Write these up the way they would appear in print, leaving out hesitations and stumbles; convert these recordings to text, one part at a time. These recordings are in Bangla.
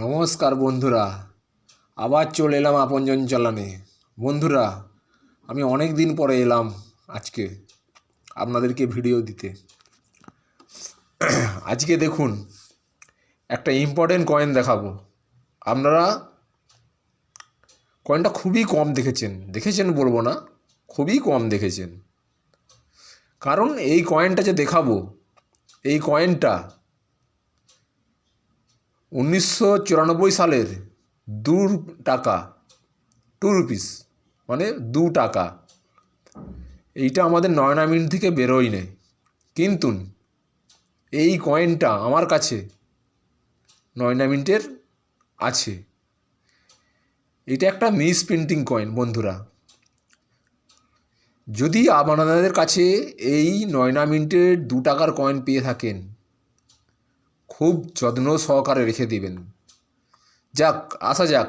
নমস্কার বন্ধুরা, আবার চলে এলাম আপনজন চ্যানেলে। বন্ধুরা, আমি অনেক দিন পরে এলাম আজকে আপনাদেরকে ভিডিও দিতে। আজকে দেখুন, একটা ইম্পর্টেন্ট কয়েন দেখাবো। আপনারা কয়েনটা খুবই কম দেখেছেন বলবো না, খুবই কম দেখেছেন। কারণ এই কয়েনটা যে দেখাবো, এই কয়েনটা 1994 সালের 2 টাকা, 2 রুপিস মানে 2 টাকা। এইটা আমাদের নয়না মিন্ট থেকে বেরোয় নেই, কিন্তু এই কয়েনটা আমার কাছে নয়না মিন্টের আছে। এটা একটা মিস প্রিন্টিং কয়েন। বন্ধুরা, যদি আপনাদের কাছে এই নয়না মিন্টের 2 টাকার কয়েন পেয়ে থাকেন, খুব যত্ন সহকারে রেখে দিবেন। আসা যাক,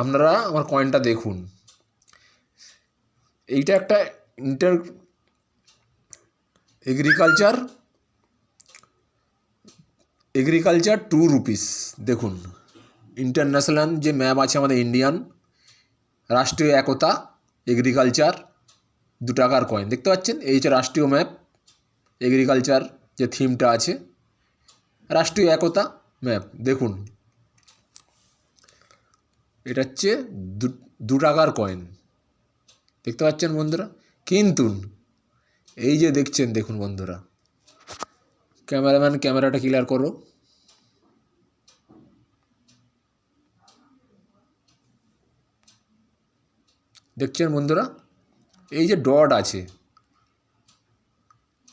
আপনারা আমার কয়েনটা দেখুন। এইটা একটা এগ্রিকালচার 2 রুপিস। দেখুন, ইন্টারন্যাশনাল যে ম্যাপ আছে আমাদের ইন্ডিয়ান, রাষ্ট্রীয় একতা এগ্রিকালচার 2 টাকার কয়েন দেখতে পাচ্ছেন। এই যে রাষ্ট্রীয় ম্যাপ, এগ্রিকালচার যে থিমটা আছে, রাষ্ট্রীয় একতা ম্যাপ। দেখুন, এটা হচ্ছে 2 টাকার কয়েন দেখতে পাচ্ছেন বন্ধুরা। কিন্তু এই যে দেখছেন, দেখুন বন্ধুরা, ক্যামেরাম্যান ক্যামেরাটা ক্লিয়ার করো। দেখছেন বন্ধুরা, এই যে ডট আছে,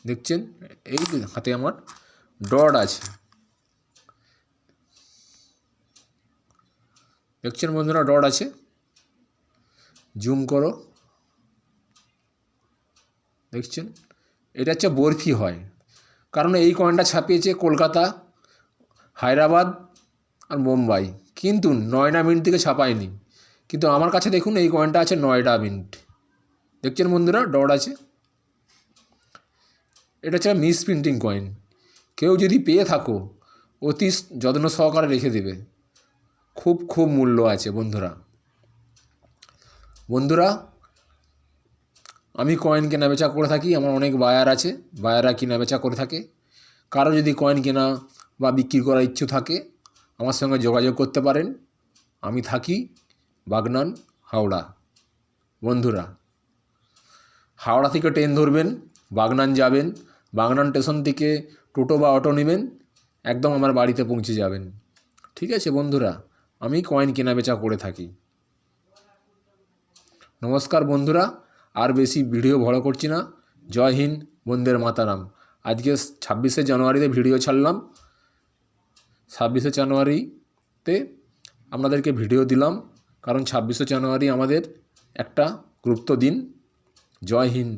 দেখছেন এই হাতে আমার ডট আছে, দেখছেন বন্ধুরা, ডট আছে। জুম করো, দেখছেন। এটা হচ্ছে বরফি হয়, কারণ এই কয়েনটা ছাপিয়েছে কলকাতা, হায়দ্রাবাদ আর মুম্বাই, কিন্তু নয়না মিন্ট থেকে ছাপায়নি। কিন্তু আমার কাছে দেখুন, এই কয়েনটা আছে নয়ডা মিন্ট। দেখছেন বন্ধুরা, ডট আছে। এটা হচ্ছে মিস প্রিন্টিং কয়েন। কেউ যদি পেয়ে থাকো, অতি যত্ন সহকারে রেখে দেবে। খুব মূল্য আছে বন্ধুরা। আমি কয়েন কেনা বেচা করে থাকি, আমার অনেক বায়ার আছে, বায়াররা কেনা বেচা করে থাকে। কারো যদি কয়েন কেনা বা বিক্রি করার ইচ্ছে থাকে, আমার সঙ্গে যোগাযোগ করতে পারেন। আমি থাকি বাগনান, হাওড়া। বন্ধুরা, হাওড়া থেকে ট্রেন ধরবেন, বাগনান যাবেন, বাগনান স্টেশন থেকে টোটো বা অটো নেবেন, একদম আমার বাড়িতে পৌঁছে যাবেন। ঠিক আছে বন্ধুরা, আমি কয়েন কেনা বেচা করে থাকি। নমস্কার বন্ধুরা, আর বেশি ভিডিও বড় করছি না। জয় হিন্দ, বন্দে মাতারাম। আজকে 26শে জানুয়ারিতে ভিডিও ছাড়লাম। 26শে জানুয়ারিতে আপনাদেরকে ভিডিও দিলাম, কারণ 26শে জানুয়ারি আমাদের একটা গুরুত্ব দিন। জয় হিন্দ।